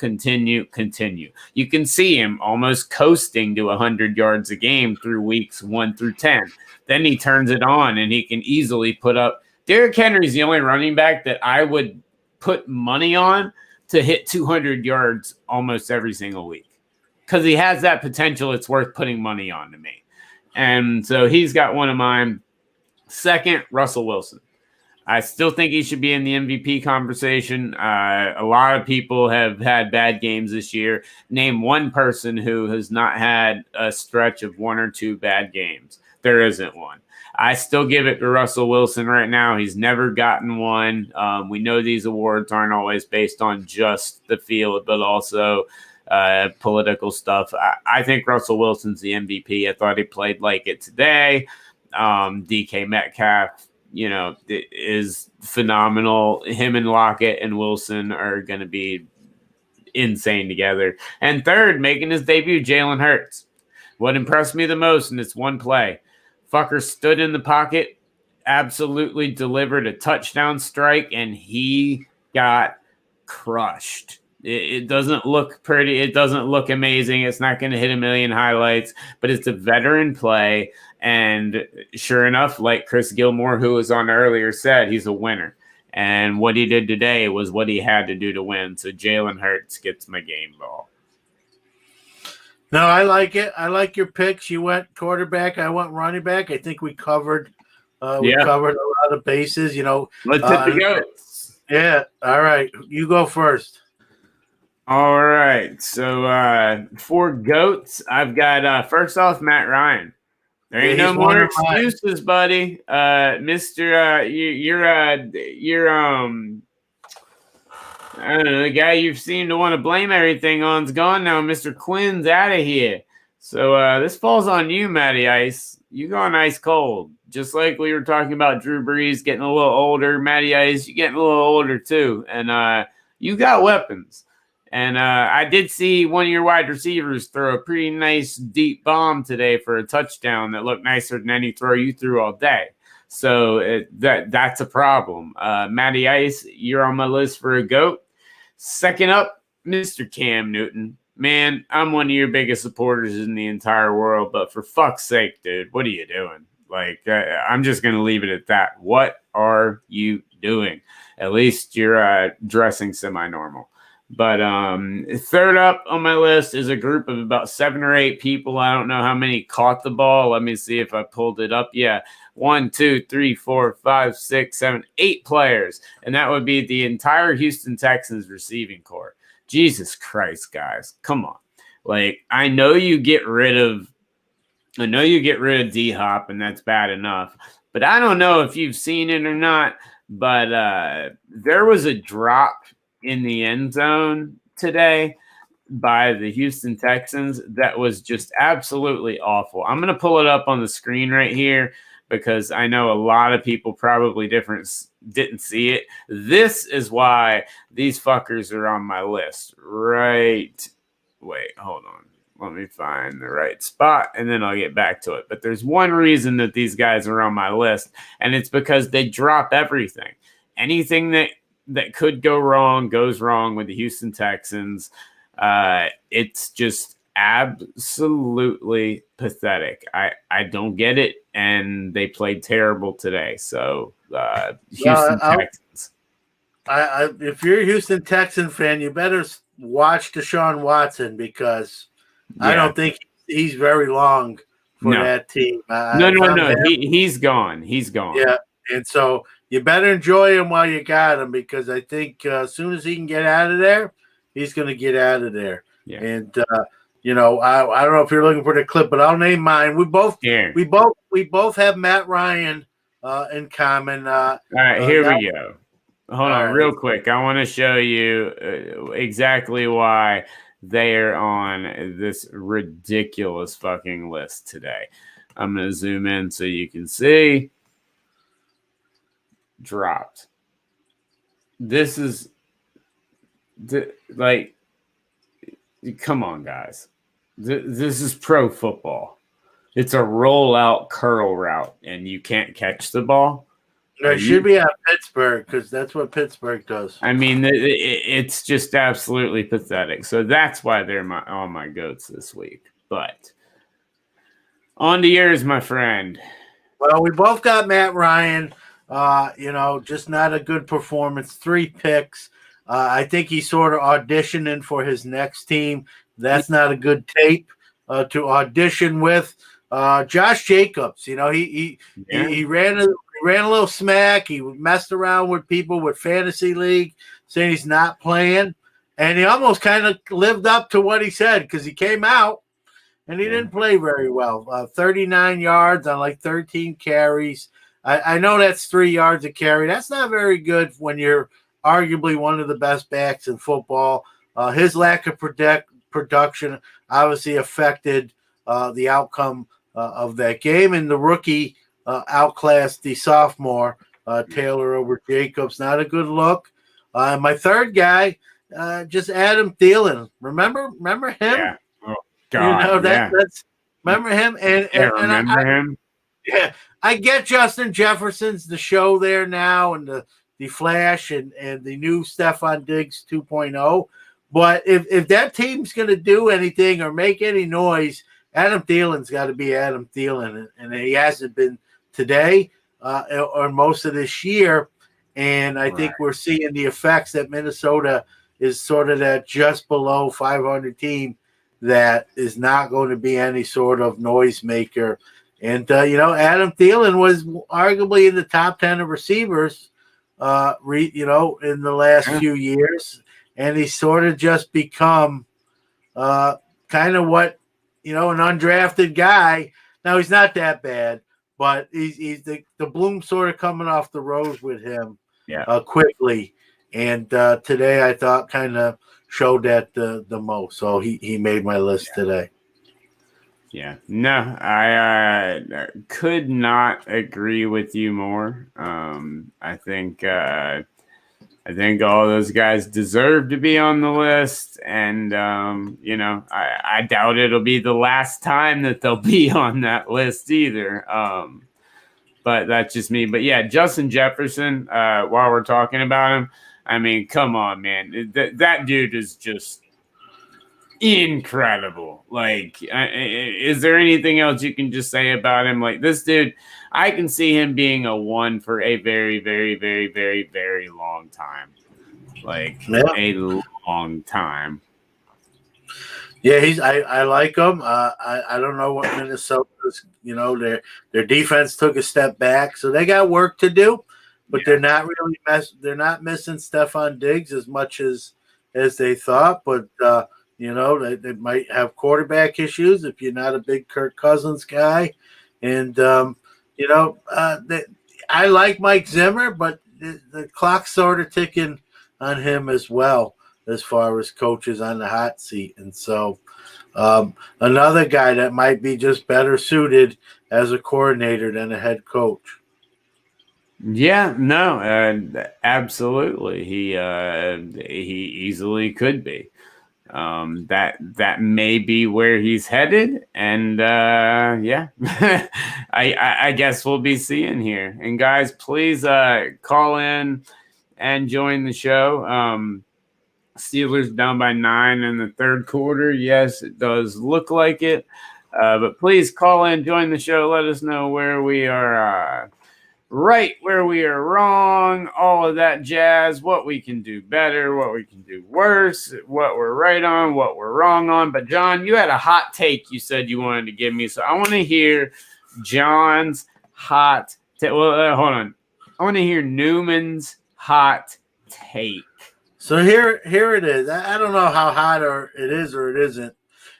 You can see him almost coasting to 100 yards a game through weeks 1 through 10. Then he turns it on, and he can easily put up. Derrick Henry's the only running back that I would put money on to hit 200 yards almost every single week because he has that potential. It's worth putting money on to me. And so he's got one of mine. Second, Russell Wilson. I still think he should be in the MVP conversation. A lot of people have had bad games this year. Name one person who has not had a stretch of 1 or 2 bad games. There isn't one. I still give it to Russell Wilson right now. He's never gotten one. We know these awards aren't always based on just the field, but also political stuff. I think Russell Wilson's the MVP. I thought he played like it today. DK Metcalf, is phenomenal. Him and Lockett and Wilson are going to be insane together. And third, making his debut, Jalen Hurts. What impressed me the most in this one play, fucker stood in the pocket, absolutely delivered a touchdown strike, and he got crushed. It doesn't look pretty. It doesn't look amazing. It's not going to hit a million highlights, but it's a veteran play. And sure enough, like Chris Gilmore, who was on earlier, said, he's a winner. And what he did today was what he had to do to win. So Jalen Hurts gets my game ball. No, I like it. I like your picks. You went quarterback. I went running back. I think we covered covered a lot of bases. Let's hit the goats. Yeah. All right. You go first. All right. So for goats, I've got first off Matt Ryan. There ain't no more excuses, buddy. Mister, you're I don't know, the guy you seem to want to blame everything on's gone now. Mr. Quinn's out of here. So this falls on you, Matty Ice. You gone ice cold. Just like we were talking about Drew Brees getting a little older. Matty Ice, you're getting a little older too. And you got weapons. And I did see one of your wide receivers throw a pretty nice deep bomb today for a touchdown that looked nicer than any throw you threw all day. So that's a problem. Matty Ice, you're on my list for a GOAT. Second up, Mr. Cam Newton. Man, I'm one of your biggest supporters in the entire world, but for fuck's sake, dude, what are you doing? Like, I'm just going to leave it at that. What are you doing? At least you're dressing semi-normal. But third up on my list is a group of about 7 or 8 people. I don't know how many caught the ball. Let me see if I pulled it up. Yeah, 1, 2, 3, 4, 5, 6, 7, 8 players. And that would be the entire Houston Texans receiving corps. Jesus Christ, guys. Come on. Like, I know you get rid of D-Hop, and that's bad enough. But I don't know if you've seen it or not, but there was a drop in the end zone today by the Houston Texans that was just absolutely awful. I'm going to pull it up on the screen right here because I know a lot of people probably didn't see it. This is why these fuckers are on my list. Right. Wait, hold on. Let me find the right spot, and then I'll get back to it. But there's one reason that these guys are on my list, and it's because they drop everything. Anything that could go wrong goes wrong with the Houston Texans. It's just absolutely pathetic. I don't get it, and they played terrible today. So Houston Texans. If you're a Houston Texan fan, you better watch Deshaun Watson because I don't think he's very long for that team. No. He's gone. He's gone. Yeah. And so you better enjoy him while you got him, because I think as soon as he can get out of there, he's going to get out of there. Yeah. And I don't know if you're looking for the clip, but I'll name mine. We both have Matt Ryan in common. All right, here now, we go. Hold on, real quick. I want to show you exactly why they are on this ridiculous fucking list today. I'm going to zoom in so you can see. Dropped. This is come on, guys. This is pro football. It's a rollout curl route, and you can't catch the ball. It should be at Pittsburgh, because that's what Pittsburgh does. I mean, it's just absolutely pathetic. So that's why they're on my goats this week. But on to yours, my friend. Well, we both got Matt Ryan. Just not a good performance. 3 picks. I think he's sort of auditioning for his next team. That's not a good tape to audition with. Josh Jacobs, he ran a little smack. He messed around with people with Fantasy League, saying he's not playing. And he almost kind of lived up to what he said, because he came out and he didn't play very well. 39 yards on like 13 carries. I know that's 3 yards a carry. That's not very good when you're arguably one of the best backs in football. His lack of production obviously affected the outcome of that game. And the rookie outclassed the sophomore, Taylor over Jacobs. Not a good look. My third guy, just Adam Thielen. Remember him? Yeah. Oh, God. That's remember him? And remember him? Yeah. I get Justin Jefferson's the show there now, and the Flash and the new Stephon Diggs 2.0. But if that team's going to do anything or make any noise, Adam Thielen's got to be Adam Thielen, and he hasn't been today or most of this year. And I think we're seeing the effects that Minnesota is sort of that just below 500 team that is not going to be any sort of noisemaker. And, Adam Thielen was arguably in the top 10 of receivers, in the last few years. And he's sort of just become kind of what, an undrafted guy. Now, he's not that bad, but he's the bloom sort of coming off the rose with him quickly. And today I thought kind of showed that the most. So he made my list today. Yeah, no, I could not agree with you more. I think all those guys deserve to be on the list, and I doubt it'll be the last time that they'll be on that list either. But that's just me. But yeah, Justin Jefferson. While we're talking about him, I mean, come on, man, that dude is just incredible. Like, is there anything else you can just say about him? Like, this dude, I can see him being a 1 for a very, very, very, very, very long time. Like, a long time. Yeah, I like him. I don't know what Minnesota's, their defense took a step back, so they got work to do, but they're not really they're not missing Stephon Diggs as much as they thought, but they might have quarterback issues if you're not a big Kirk Cousins guy. And, I like Mike Zimmer, but the clock's sort of ticking on him as well as far as coaches on the hot seat. And so another guy that might be just better suited as a coordinator than a head coach. Yeah, no, absolutely. He easily could be. That may be where he's headed, and I guess we'll be seeing here. And guys, please call in and join the show. Steelers down by 9 in the third quarter. Yes, it does look like it, but please call in, join the show. Let us know where we are right, where we are wrong, all of that jazz, what we can do better, what we can do worse, what we're right on, what we're wrong on. But John, you had a hot take you said you wanted to give me, so I want to hear John's hot take. Well, hold on. I want to hear Newman's hot take. So here it is. I don't know how hot it is or it isn't.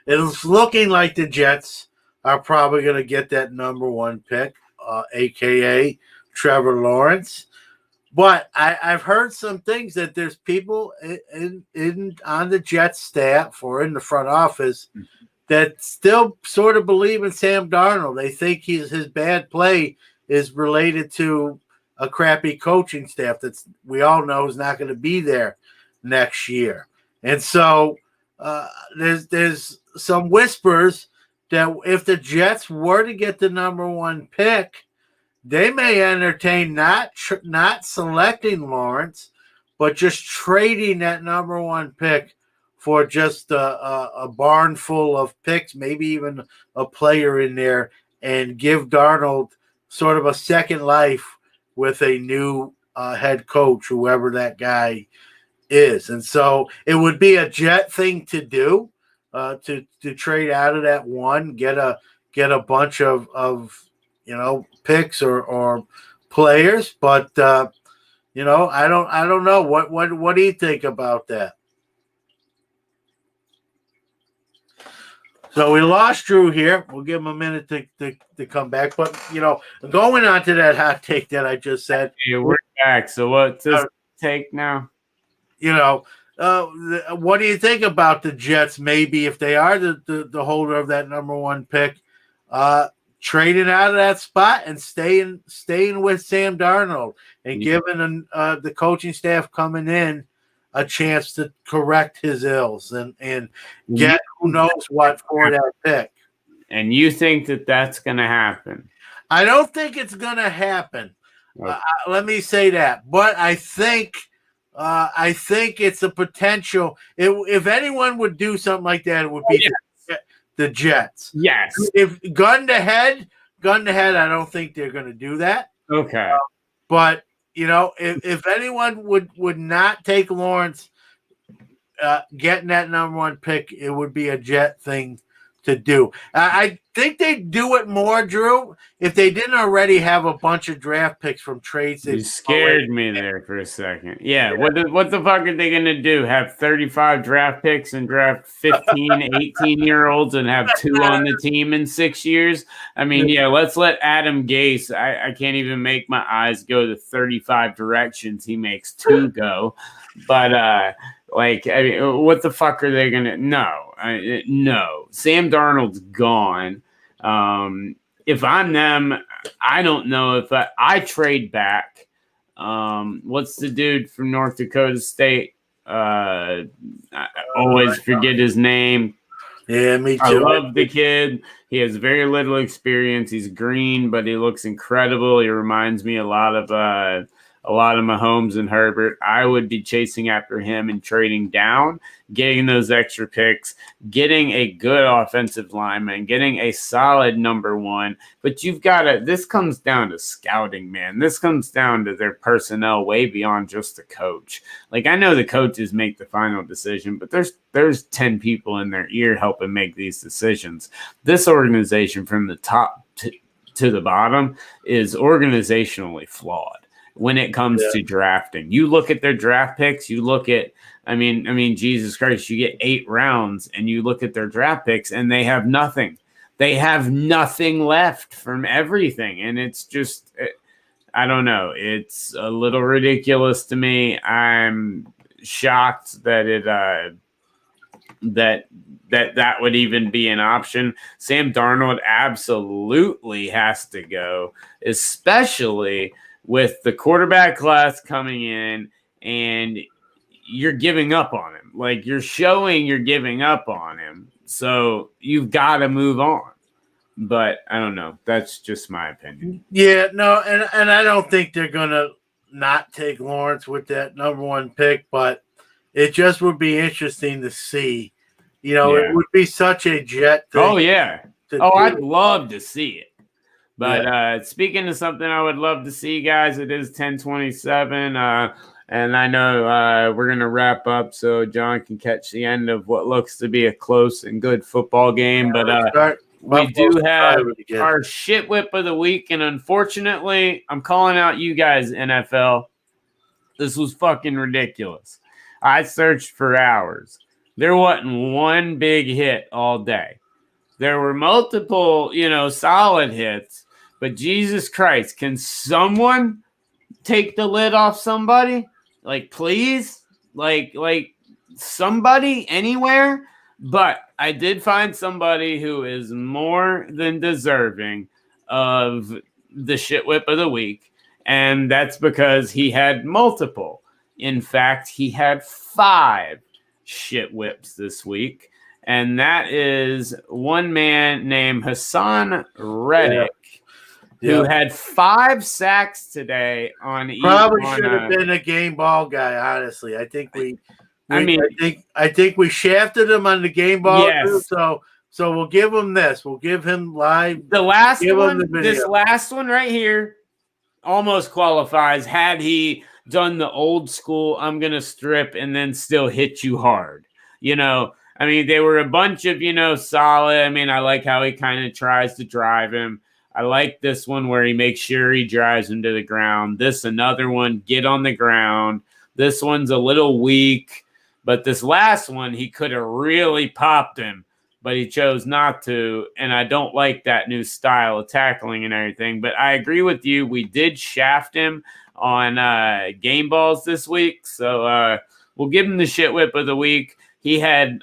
It's looking like the Jets are probably going to get that number 1 pick, a.k.a. Trevor Lawrence. But I've heard some things that there's people in on the Jets staff or in the front office that still sort of believe in Sam Darnold. They think his bad play is related to a crappy coaching staff that we all know is not going to be there next year. And so there's some whispers that if the Jets were to get the number 1 pick, they may entertain not selecting Lawrence, but just trading that number 1 pick for just a barn full of picks, maybe even a player in there, and give Darnold sort of a second life with a new head coach, whoever that guy is. And so it would be a Jet thing to do, to trade out of that 1, get a bunch of picks or players. But I don't know. What do you think about that? So we lost Drew here. We'll give him a minute to come back. But, going on to that hot take that I just said. Yeah, we're back. So what's this take now? What do you think about the Jets, maybe, if they are the holder of that number 1 pick, trading out of that spot and staying with Sam Darnold and giving the coaching staff coming in a chance to correct his ills and get who knows what for that pick. And you think that that's going to happen? I don't think it's going to happen. Okay. Let me say that. But I think it's a potential. If anyone would do something like that, it would be the Jets. Yes. If gun to head, I don't think they're going to do that. Okay. But if anyone would not take Lawrence, getting that number 1 pick, it would be a Jet thing to do. I think they'd do it more, Drew, if they didn't already have a bunch of draft picks from trades. You scared me there for a second. Yeah. What the fuck are they going to do? Have 35 draft picks and draft 15, 18-year-olds and have 2 on the team in 6 years? I mean, let's let Adam Gase. I can't even make my eyes go the 35 directions he makes 2 go. But, what the fuck are they going to – no. Sam Darnold's gone. If I'm them, I don't know if I trade back. What's the dude from North Dakota State? I always forget his name. Yeah, me too. I love the kid. He has very little experience. He's green, but he looks incredible. He reminds me a lot of Mahomes and Herbert. I would be chasing after him and trading down, getting those extra picks, getting a good offensive lineman, getting a solid number 1. But this comes down to scouting, man. This comes down to their personnel way beyond just the coach. Like, I know the coaches make the final decision, but there's 10 people in their ear helping make these decisions. This organization from the top to the bottom is organizationally flawed when it comes to drafting. You look at their draft picks, you look at, I mean, Jesus Christ, you get 8 rounds and you look at their draft picks and they have nothing. They have nothing left from everything. And it's just, I don't know. It's a little ridiculous to me. I'm shocked that that would even be an option. Sam Darnold absolutely has to go, especially with the quarterback class coming in and you're giving up on him. Like, you're showing you're giving up on him. So you've got to move on. But I don't know. That's just my opinion. Yeah, no, and I don't think they're going to not take Lawrence with that number 1 pick, but it just would be interesting to see. It would be such a Jet thing. Oh, yeah. I'd love to see it. But speaking of something I would love to see, guys, it is 10:27, and I know we're going to wrap up so John can catch the end of what looks to be a close and good football game. But we do Buffalo's have really good. our shit whip of the week, and unfortunately, I'm calling out you guys, NFL. This was fucking ridiculous. I searched for hours. There wasn't one big hit all day. There were multiple, solid hits, but Jesus Christ, can someone take the lid off somebody? Like, please? Like somebody anywhere? But I did find somebody who is more than deserving of the shit whip of the week, and that's because he had multiple. In fact, he had 5 shit whips this week. And that is one man named Hassan Reddick, who had 5 sacks today on. Probably should have been a game ball guy. Honestly, I think I think we shafted him on the game ball. Yes. So we'll give him this. We'll give him live. The last one, this last one right here, almost qualifies. Had he done the old school, I'm gonna strip and then still hit you hard, they were a bunch of, solid. I like how he kind of tries to drive him. I like this one where he makes sure he drives him to the ground. This, another one, get on the ground. This one's a little weak, but this last one, he could have really popped him, but he chose not to. And I don't like that new style of tackling and everything, but I agree with you. We did shaft him on game balls this week. So we'll give him the shit whip of the week. He had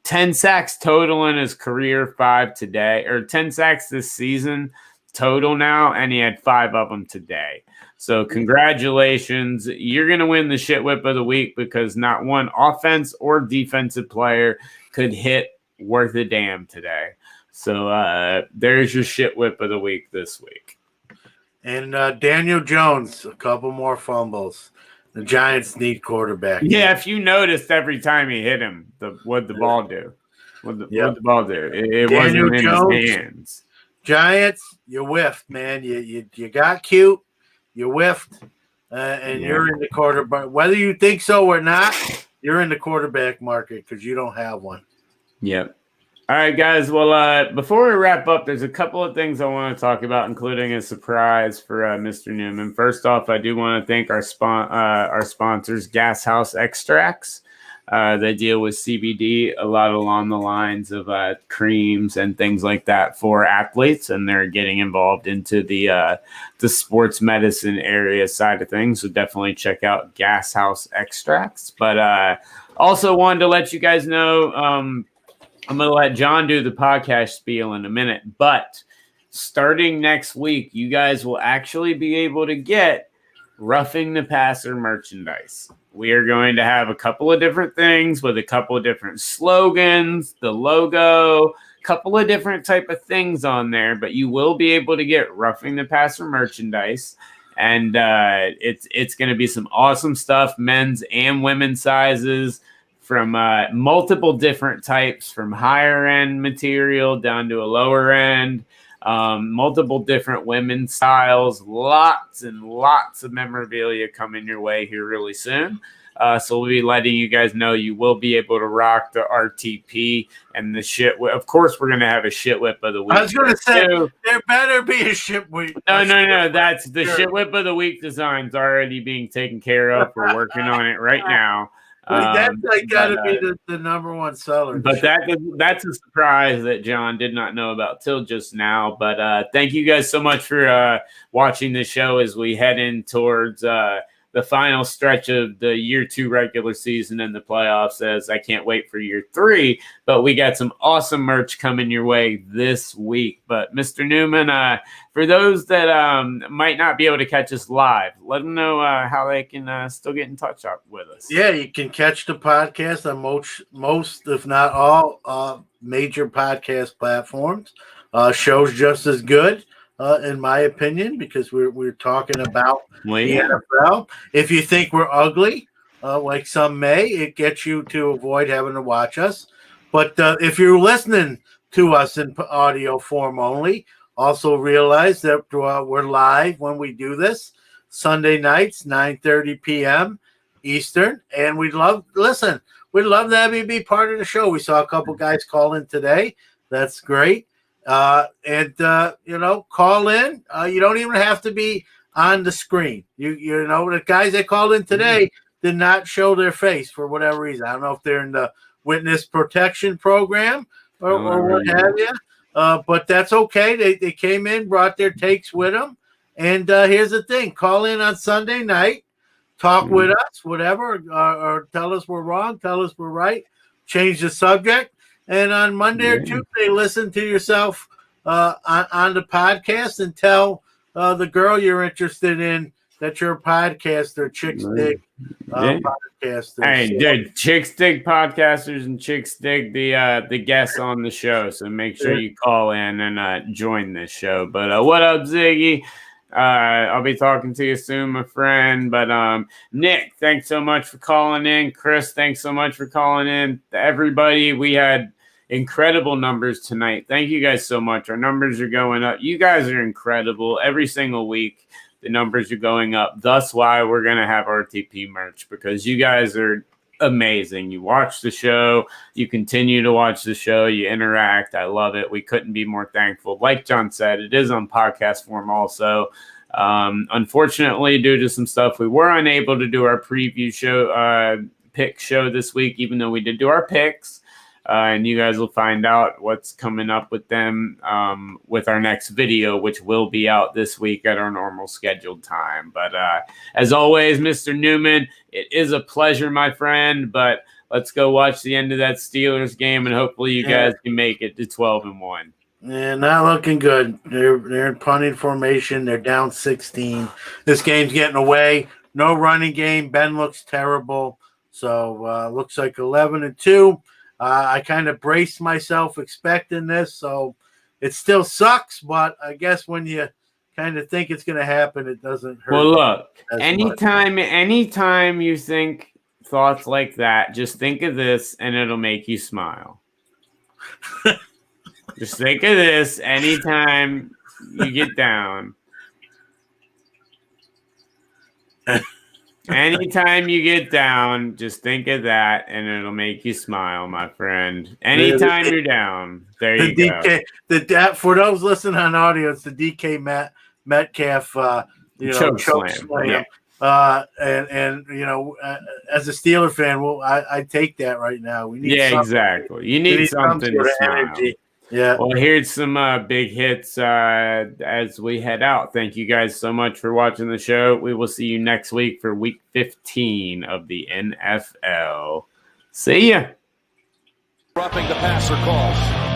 10 sacks total in his career, 5 today, or 10 sacks this season total now, and he had 5 of them today. So congratulations. You're going to win the shit whip of the week because not one offense or defensive player could hit worth a damn today. So there's your shit whip of the week this week. And Daniel Jones, a couple more fumbles. The Giants need quarterback. Yeah, if you noticed every time he hit him, what'd the ball do? What'd the ball do? It wasn't in his hands. Giants, you whiffed, man. You got cute. You whiffed. And you're in the quarterback. Whether you think so or not, you're in the quarterback market because you don't have one. Yep. All right, guys. Well, before we wrap up, there's a couple of things I want to talk about, including a surprise for Mr. Newman. First off, I do want to thank our sponsors, Gas House Extracts. They deal with CBD a lot along the lines of creams and things like that for athletes, and they're getting involved into the sports medicine area side of things. So definitely check out Gas House Extracts. But also wanted to let you guys know. I'm going to let John do the podcast spiel in a minute, but starting next week, you guys will actually be able to get Roughing the Passer merchandise. We are going to have a couple of different things with a couple of different slogans, the logo, a couple of different type of things on there, but you will be able to get Roughing the Passer merchandise. And it's going to be some awesome stuff, men's and women's sizes, from multiple different types, from higher end material down to a lower end, multiple different women's styles, lots and lots of memorabilia coming your way here really soon. So we'll be letting you guys know you will be able to rock the RTP and the shit whip. Of course, we're going to have a shit whip of the week. I was going to say, there better be a shit whip. No. That's the shit whip of the week design's already being taken care of. We're working on it right now. That's got to be the number one seller. But that's a surprise that John did not know about till just now. But thank you guys so much for watching the show as we head in towards the final stretch of the year 2 regular season and the playoffs, as I can't wait for year 3. But we got some awesome merch coming your way this week. But Mr. Newman, for those that might not be able to catch us live, let them know how they can still get in touch with us. Yeah, you can catch the podcast on most, if not all, major podcast platforms. Show's just as good. In my opinion, because we're talking about the NFL. If you think we're ugly, like some may, it gets you to avoid having to watch us. But if you're listening to us in audio form only, also realize that we're live when we do this, Sunday nights, 9:30 p.m. Eastern. And we'd love to have you be part of the show. We saw a couple guys call in today That's great. And call in. You don't even have to be on the screen. You know, the guys that called in today did not show their face for whatever reason. I don't know if they're in the witness protection program or what have you. But that's okay. They came in, brought their takes with them. And here's the thing. Call in on Sunday night. Talk with us, whatever, or tell us we're wrong, tell us we're right, change the subject. And on Monday or Tuesday, listen to yourself on the podcast and tell the girl you're interested in that you're a podcaster, Chicks Dig podcaster. Hey, dude, Chicks Dig podcasters and Chicks Dig the guests on the show. So make sure you call in and join this show. But what up, Ziggy? I'll be talking to you soon, my friend. But Nick, thanks so much for calling in. Chris, thanks so much for calling in. Everybody, we had incredible numbers tonight. Thank you guys so much. Our numbers are going up. You guys are incredible. Every single week, the numbers are going up. That's why we're going to have RTP merch, because you guys are amazing. You watch the show. You continue to watch the show. You interact. I love it. We couldn't be more thankful. Like John said, it is on podcast form also. Unfortunately, due to some stuff, we were unable to do our preview show, pick show this week, even though we did do our picks. And you guys will find out what's coming up with them with our next video, which will be out this week at our normal scheduled time. But as always, Mr. Newman, it is a pleasure, my friend. But let's go watch the end of that Steelers game, and hopefully you guys can make it to 12-1. Yeah, not looking good. They're in punting formation. They're down 16. This game's getting away. No running game. Ben looks terrible. So looks like 11-2. I kind of braced myself expecting this, so it still sucks, but I guess when you kind of think it's going to happen, it doesn't hurt. Well, look, anytime you think thoughts like that, just think of this and it'll make you smile. Just think of this anytime you get down. Anytime you get down, just think of that, and it'll make you smile, my friend. Anytime you're down, there you go. For those listening on audio, it's the DK Metcalf, choke slam. Yeah. And as a Steeler fan, I take that right now. We need exactly. You need something to smile. Energy. Yeah. Well, here's some big hits as we head out. Thank you guys so much for watching the show. We will see you next week for week 15 of the NFL. See ya. Roughing the passer calls.